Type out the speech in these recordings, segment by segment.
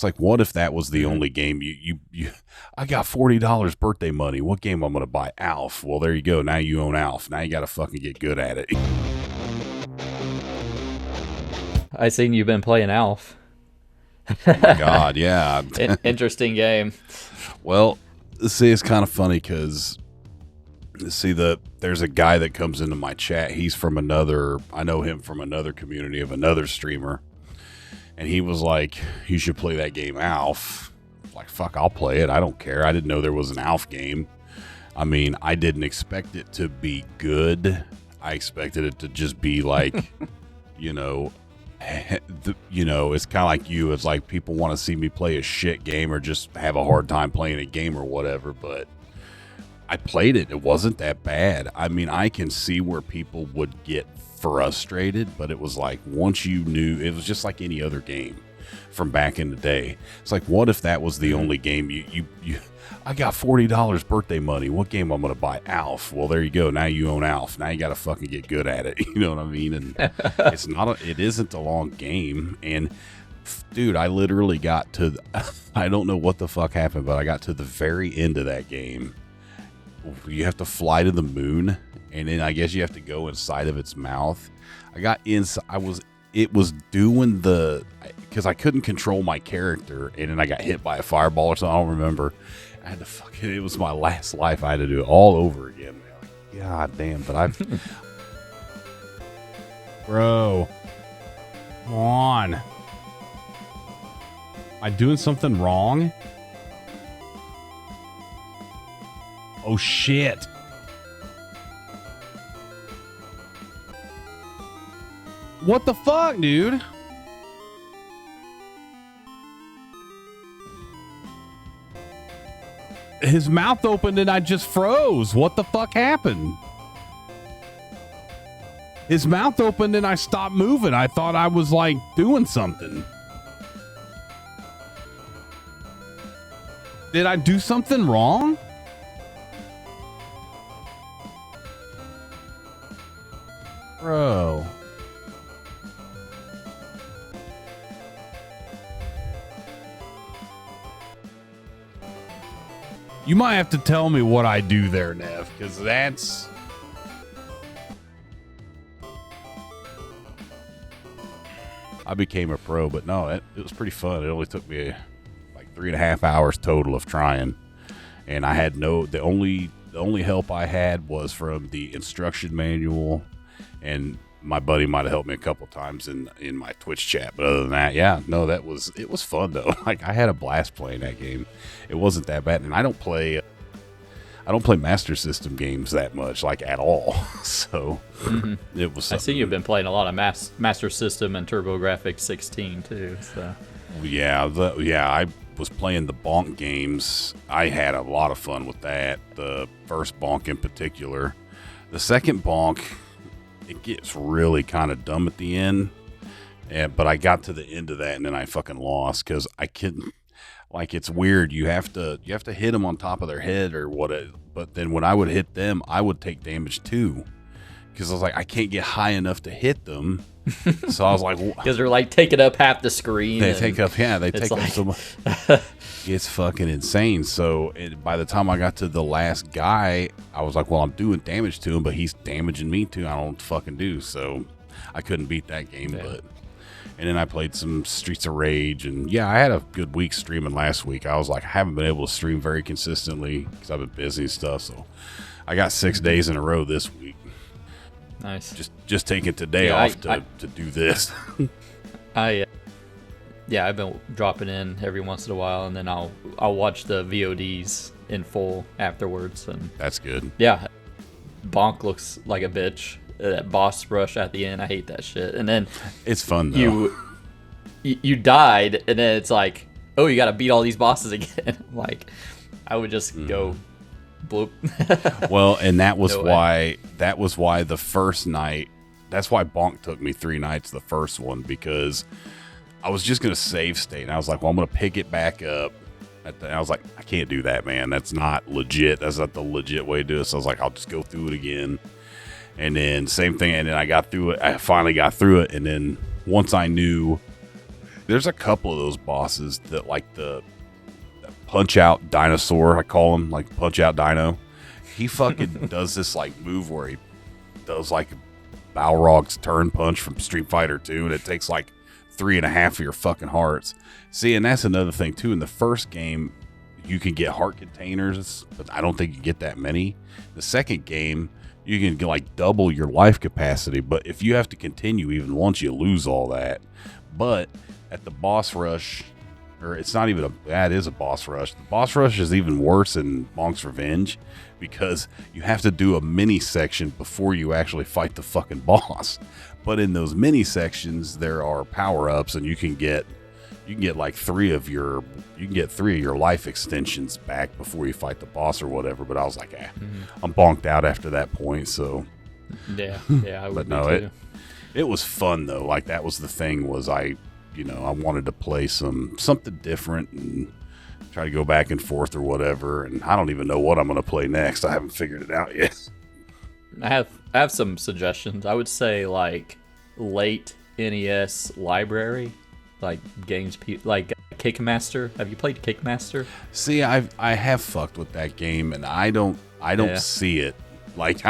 like, what if that was the only game you I got $40 birthday money. What game I'm going to buy? Alf. Well, there you go. Now you own Alf. Now you got to fucking get good at it. I seen you've been playing Alf. Oh my God, yeah. Interesting game. Well, see, it's kind of funny because, there's a guy that comes into my chat. He's from I know him from another community of another streamer. And he was like, you should play that game Alf. Like, fuck, I'll play it. I don't care. I didn't know there was an Alf game. I mean, I didn't expect it to be good. I expected it to just be like, it's kind of like you. It's like people want to see me play a shit game or just have a hard time playing a game or whatever. But I played it. It wasn't that bad. I mean, I can see where people would get frustrated, but it was like once you knew, it was just like any other game from back in the day. It's like, what if that was the only game you I got $40 birthday money. What game I'm gonna buy? Alf. Well, there you go. Now you own Alf. Now you got to fucking get good at it. You know what I mean? And it isn't a long game. And dude, I literally got to I don't know what the fuck happened, but I got to the very end of that game. You have to fly to the moon, and then I guess you have to go inside of its mouth. I got inside. It was doing because I couldn't control my character, and then I got hit by a fireball or something. I don't remember. I had to it was my last life. I had to do it all over again. Like, God damn, but bro, come on. Am I doing something wrong? Oh shit. What the fuck, dude? His mouth opened and I just froze. What the fuck happened? His mouth opened and I stopped moving. I thought I was like doing something. Did I do something wrong? Bro. You might have to tell me what I do there, Nev, because that's... I became a pro, but no, it was pretty fun. It only took me like 3.5 hours total of trying. And I had the only help I had was from the instruction manual, and my buddy might have helped me a couple times in my Twitch chat. But other than that, yeah, no, it was fun though. Like, I had a blast playing that game. It wasn't that bad, and I don't play Master System games that much, like at all. So it was. I see you've been playing a lot of Master System and TurboGrafx 16 too. So yeah, I was playing the Bonk games. I had a lot of fun with that. The first Bonk in particular. The second Bonk, it gets really kind of dumb at the end. But I got to the end of that and then I fucking lost because I couldn't. Like, it's weird. You have to hit them on top of their head or what. But then when I would hit them, I would take damage too, because I was like, I can't get high enough to hit them. So I was like, because they're like taking up half the screen. They take up so much. It's fucking insane. So by the time I got to the last guy, I was like, well, I'm doing damage to him, but he's damaging me too. I don't fucking do. So I couldn't beat that game, but. And then I played some Streets of Rage, and yeah, I had a good week streaming last week. I was like, I haven't been able to stream very consistently because I've been busy and stuff. So I got 6 days in a row this week. Nice. Just taking today off to do this. I've been dropping in every once in a while, and then I'll watch the VODs in full afterwards. And that's good. Yeah, Bonk looks like a bitch. That boss rush at the end, I hate that shit. And then it's fun though. You died, and then it's like, oh, you got to beat all these bosses again. Like, I would just go bloop. Well, and that was why the first night. That's why Bonk took me 3 nights. The first one, because I was just gonna save state, and I was like, well, I'm gonna pick it back up. I was like, I can't do that, man. That's not legit. That's not the legit way to do it. So I was like, I'll just go through it again. And then same thing, and then I got through it. I finally got through it, and then once I knew There's a couple of those bosses that like the punch out dinosaur, I call him, like punch out dino. He fucking does this like move where he does like Balrog's turn punch from Street Fighter 2, and it takes like 3.5 of your fucking hearts. See, and that's another thing too. In the first game, you can get heart containers, but I don't think you get that many. The second game, you can get like double your life capacity, but if you have to continue even once, you lose all that. But at the boss rush, or it's not even that is a boss rush. The boss rush is even worse in Bonk's Revenge because you have to do a mini section before you actually fight the fucking boss. But in those mini sections, there are power ups, and you can get like three of your life extensions back before you fight the boss or whatever. But I was like, I'm bonked out after that point. So yeah, I would. But no, too. It was fun though. Like that was the thing. Was I wanted to play something different and try to go back and forth or whatever. And I don't even know what I'm going to play next. I haven't figured it out yet. I have some suggestions. I would say like late NES library, like games like Kickmaster. Have you played Kickmaster? See, I have fucked with that game, and I don't see it. Like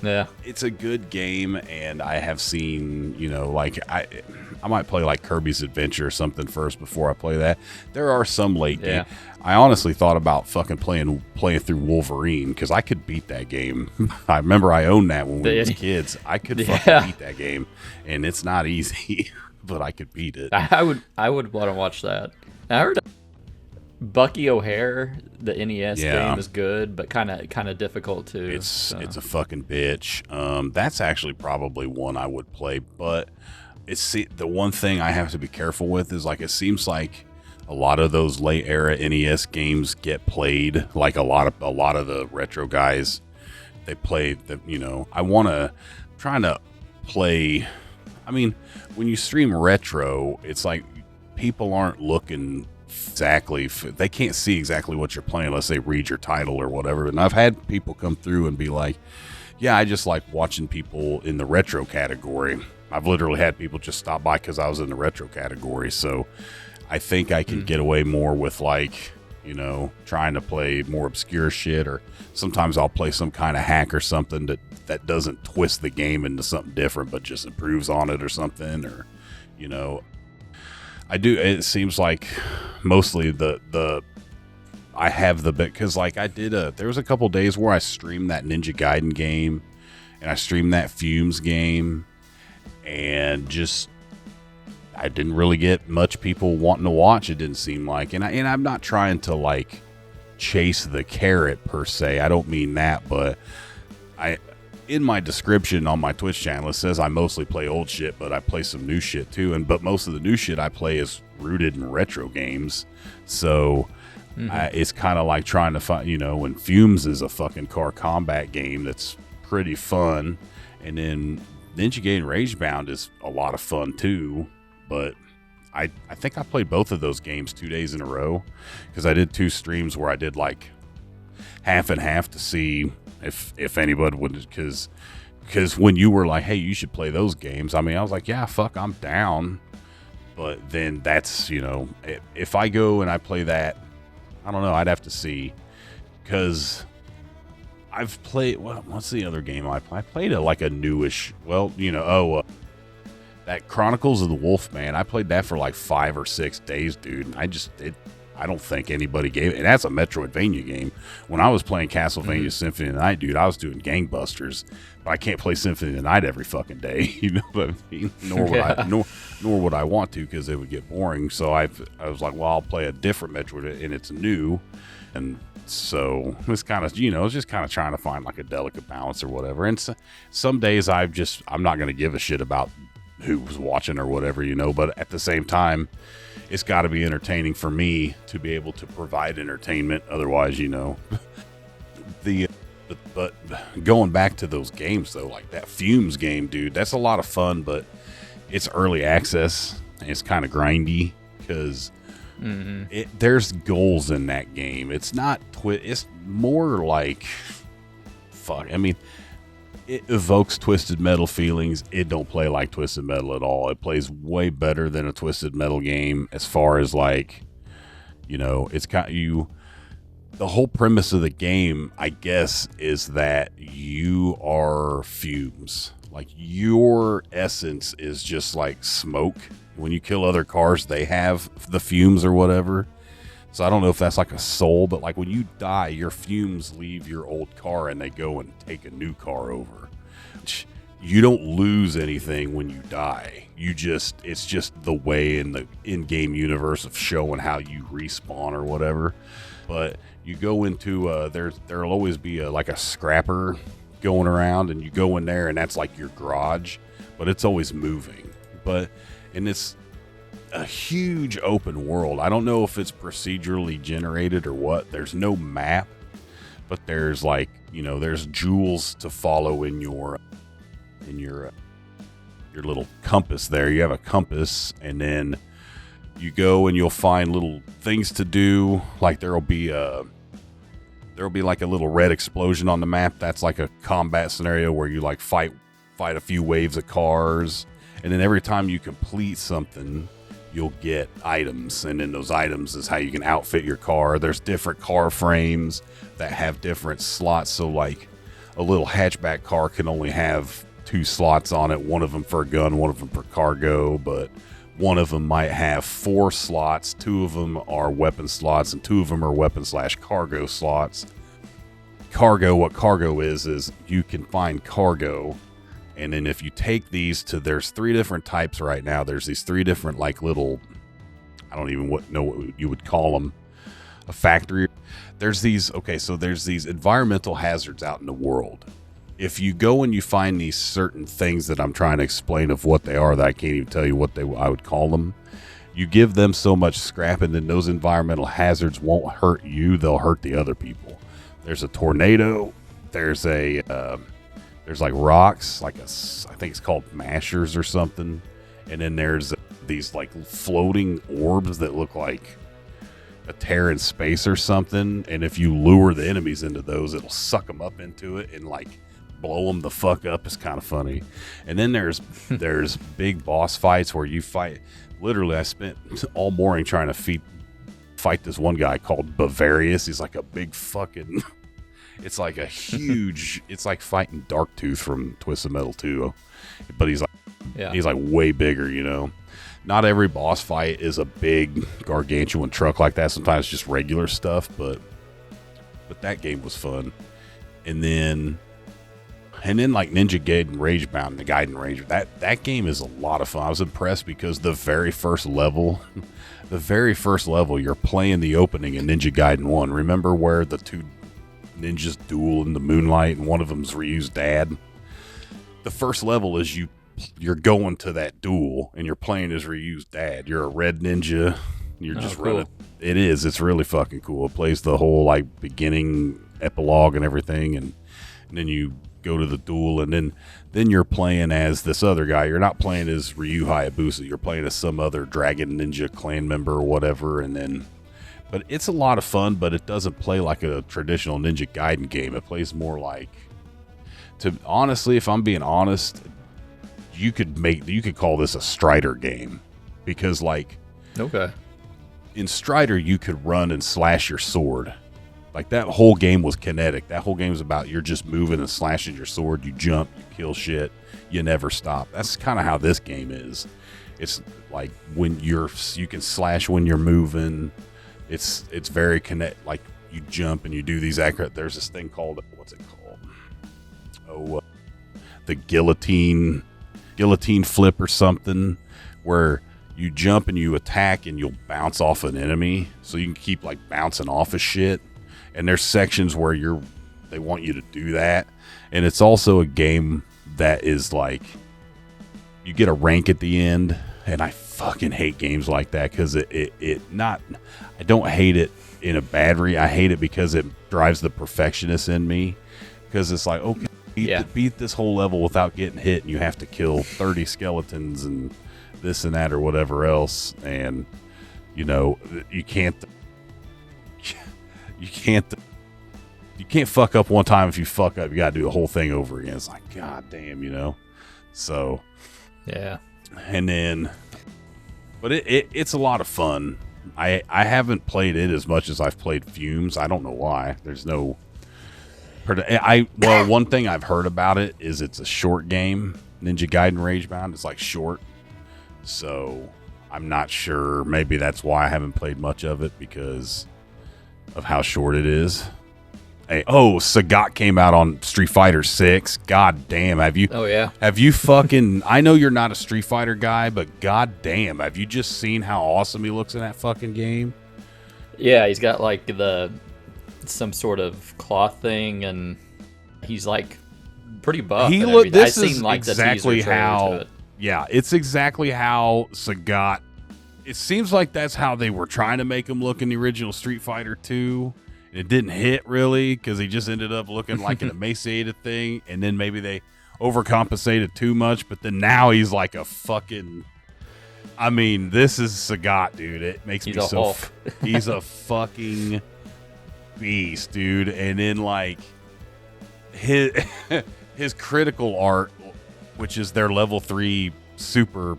yeah, it's a good game, and I have seen, like I might play like Kirby's Adventure or something first before I play that. There are some late games. I honestly thought about fucking playing through Wolverine because I could beat that game. I remember I owned that when we were kids. I could fucking beat that game, and it's not easy, but I could beat it. I would want to watch that. I heard Bucky O'Hare, the NES game, is good, but kind of difficult too. It's a fucking bitch. That's actually probably one I would play, but the one thing I have to be careful with is like it seems like a lot of those late era NES games get played. Like a lot of the retro guys, they play the I want to trying to play. I mean, when you stream retro, it's like people aren't looking exactly, they can't see exactly what you're playing unless they read your title or whatever. And I've had people come through and be like, yeah, I just like watching people in the retro category. I've literally had people just stop by because I was in the retro category. So I think I can get away more with like, trying to play more obscure shit, or sometimes I'll play some kind of hack or something that doesn't twist the game into something different, but just improves on it or something, or, I do. It seems like mostly I have the bit because like there was a couple days where I streamed that Ninja Gaiden game, and I streamed that Fumes game, and just I didn't really get much people wanting to watch. It didn't seem like, and I'm not trying to like chase the carrot per se. I don't mean that, but in my description on my Twitch channel, it says I mostly play old shit, but I play some new shit too. But most of the new shit I play is rooted in retro games. So it's kind of like trying to find, when Fumes is a fucking car combat game that's pretty fun. And then Ninja Gaiden Rage Bound is a lot of fun too. But I think I played both of those games 2 days in a row because I did 2 streams where I did like half and half to see if anybody would, because when you were like, hey, you should play those games, I mean, I was like, yeah, fuck, I'm down. But then that's, if I go and I play that, I don't know, I'd have to see, because I've played, what's the other game I played? I played like a newish, that Chronicles of the Wolfman. I played that for like 5 or 6 days, dude. And I don't think anybody gave it. And that's a Metroidvania game. When I was playing Castlevania Symphony of the Night, dude, I was doing gangbusters. But I can't play Symphony of the Night every fucking day. You know what I mean? Nor would I want to, because it would get boring. So I was like, well, I'll play a different Metroid, and it's new. And so it's kind of, it's just kind of trying to find like a delicate balance or whatever. And some days I'm not going to give a shit about who's watching or whatever, but at the same time, it's got to be entertaining for me to be able to provide entertainment. Otherwise, but going back to those games though, like that Fumes game, dude, that's a lot of fun, but it's early access and it's kind of grindy because there's goals in that game. It's not it's more like fuck. I mean, it evokes Twisted Metal feelings. It don't play like Twisted Metal at all. It plays way better than a Twisted Metal game as far as like, it's the whole premise of the game, I guess, is that you are fumes. Like your essence is just like smoke. When you kill other cars, they have the fumes or whatever. So I don't know if that's like a soul, but like when you die, your fumes leave your old car and they go and take a new car over. You don't lose anything when you die. It's just the way in the in-game universe of showing how you respawn or whatever. But you go into there'll always be like a scrapper going around, and you go in there and that's like your garage, but it's always moving. And it's a huge open world. I don't know if it's procedurally generated or what. There's no map, but there's like, there's jewels to follow in your little compass there. You have a compass, and then you go and you'll find little things to do. Like there'll be like a little red explosion on the map. That's like a combat scenario where you like fight a few waves of cars, and then every time you complete something, you'll get items, and then those items is how you can outfit your car. There's different car frames that have different slots. So like a little hatchback car can only have 2 slots on it, one of them for a gun, one of them for cargo, but one of them might have 4 slots. 2 of them are weapon slots, and 2 of them are weapon/cargo slots. What cargo is you can find cargo, and then if you take these there's 3 different types right now. There's these 3 different like little, I don't even know what you would call them, a factory. There's these environmental hazards out in the world. If you go and you find these certain things that I'm trying to explain of what they are, that I can't even tell you what I would call them, you give them so much scrap, and then those environmental hazards won't hurt you, they'll hurt the other people. There's a tornado, there's like rocks, like I think it's called mashers or something, and then there's these like floating orbs that look like a tear in space or something, and if you lure the enemies into those, it'll suck them up into it and like blow them the fuck up. It's kind of funny. And then there's big boss fights where you fight. Literally, I spent all morning trying to fight this one guy called Bavarius. He's like a big fucking, it's like a huge, it's like fighting Darktooth from Twisted Metal 2, but he's like way bigger. Not every boss fight is a big gargantuan truck like that. Sometimes just regular stuff, but that game was fun. And then like Ninja Gaiden Rage Bound, the Gaiden Rage, that game is a lot of fun. I was impressed because the very first level, you're playing the opening in Ninja Gaiden 1. Remember where the 2 ninjas duel in the moonlight and one of them's Ryu's dad? The first level is you're going to that duel and you're playing as Ryu's dad. You're a red ninja. You're just running. It's really fucking cool. It plays the whole like beginning epilogue and everything, and then you go to the duel, and then you're playing as this other guy. You're not playing as Ryu Hayabusa. You're playing as some other Dragon Ninja clan member or whatever, but it's a lot of fun, but it doesn't play like a traditional Ninja Gaiden game. It plays more like, honestly, if I'm being honest, you could call this a Strider game, because like, okay, in Strider you could run and slash your sword. Like that whole game was kinetic. That whole game is about you're just moving and slashing your sword. You jump, you kill shit, you never stop. That's kind of how this game is. It's like when you can slash when you're moving. It's very kinetic. Like you jump and you do these accurate. There's this thing called, what's it called? The guillotine flip or something, where you jump and you attack and you'll bounce off an enemy, so you can keep like bouncing off of shit. And there's sections where they want you to do that. And it's also a game that is like, you get a rank at the end, and I fucking hate games like that, because I don't hate it in a bad way. I hate it because it drives the perfectionist in me, because it's like, okay, beat this whole level without getting hit, and you have to kill 30 skeletons and this and that or whatever else, and you can't you can't fuck up one time. If you fuck up, you got to do the whole thing over again. It's like, God damn, you know? So, yeah. And then, but it's a lot of fun. I haven't played it as much as I've played Fumes. I don't know why. There's no, well, one thing I've heard about it is it's a short game. Ninja Gaiden Rage Bound. It's like short. So I'm not sure. Maybe that's why I haven't played much of it, because of how short it is. Hey, Sagat came out on Street Fighter 6. God damn, have you? Oh yeah. Have you fucking? I know you're not a Street Fighter guy, but god damn, have you just seen how awesome he looks in that fucking game? Yeah, he's got like some sort of cloth thing, and he's like pretty buff. This is like exactly how. Yeah, it's exactly how Sagat. It seems like that's how they were trying to make him look in the original Street Fighter 2. It didn't hit really, because he just ended up looking like an emaciated thing, and then maybe they overcompensated too much, but then now he's like a fucking... I mean, this is Sagat, dude. It makes me so... Hulk. He's a fucking beast, dude. And then, like, his critical art, which is their level 3 super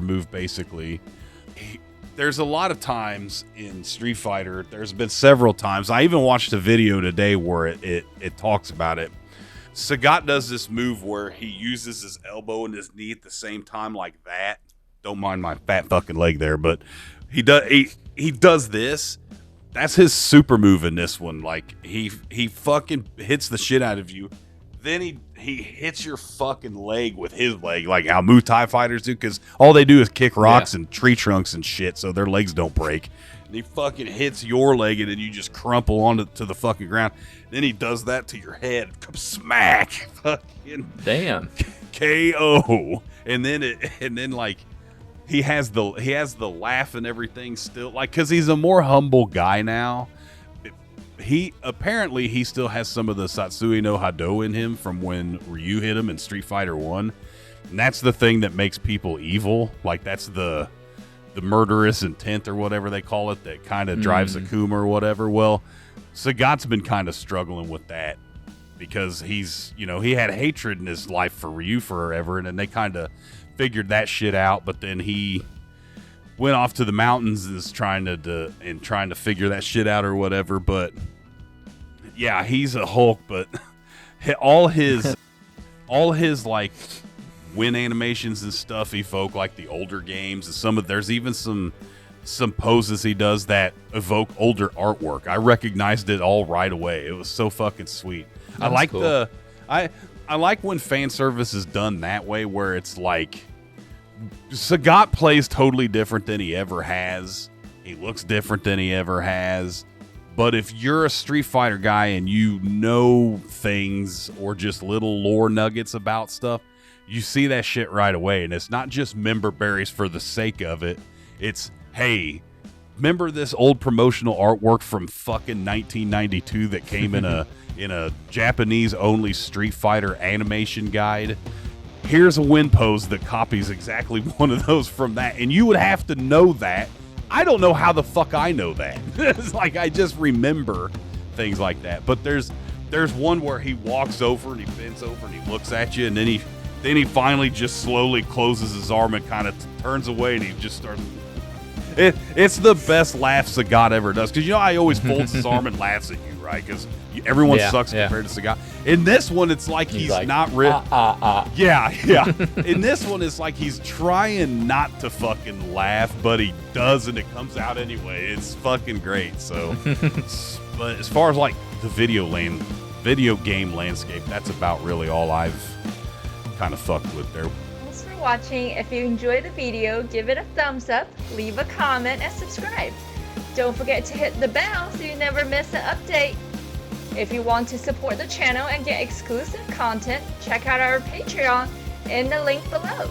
move, basically... There's a lot of times in Street Fighter, there's been several times, I even watched a video today where it talks about it. Sagat does this move where he uses his elbow and his knee at the same time like that. Don't mind my fat fucking leg there, but he does this. That's his super move in this one. Like, he fucking hits the shit out of you. Then he hits your fucking leg with his leg, like how Muay Thai fighters do, because all they do is kick rocks and tree trunks and shit, so their legs don't break. And he fucking hits your leg, and then you just crumple onto the fucking ground. Then he does that to your head, smack, fucking damn, KO. And then like he has the laugh and everything still, like, because he's a more humble guy now. He still has some of the Satsui no Hado in him from when Ryu hit him in Street Fighter 1. And that's the thing that makes people evil. Like, that's the murderous intent or whatever they call it that kind of drives Akuma or whatever. Well, Sagat's been kind of struggling with that because he's, he had hatred in his life for Ryu forever, and then they kind of figured that shit out, but then he went off to the mountains and is trying to figure that shit out or whatever. But yeah, he's a Hulk, but all his like win animations and stuff evoke like the older games, and there's even some poses he does that evoke older artwork. I recognized it all right away. It was so fucking sweet. That's I like cool. I like when fan service is done that way, where it's like Sagat plays totally different than he ever has. He looks different than he ever has. But if you're a Street Fighter guy and you know things or just little lore nuggets about stuff, you see that shit right away. And it's not just member berries for the sake of it. It's, hey, remember this old promotional artwork from fucking 1992 that came in a Japanese only Street Fighter animation guide? Here's a win pose that copies exactly one of those from that. And you would have to know that. I don't know how the fuck I know that. It's like I just remember things like that. But there's one where he walks over and he bends over and he looks at you, and then he finally just slowly closes his arm and kind of turns away, and he just starts. It's the best laugh Sagat ever does, because I always folds his arm and laughs at you, right? Because everyone sucks compared to Sagat. In this one, it's like he's like, not really. Yeah. In this one, it's like he's trying not to fucking laugh, but he does, and it comes out anyway. It's fucking great. So, but as far as like the video game landscape, that's about really all I've kind of fucked with there. Thanks for watching. If you enjoyed the video, give it a thumbs up, leave a comment, and subscribe. Don't forget to hit the bell so you never miss an update. If you want to support the channel and get exclusive content, check out our Patreon in the link below.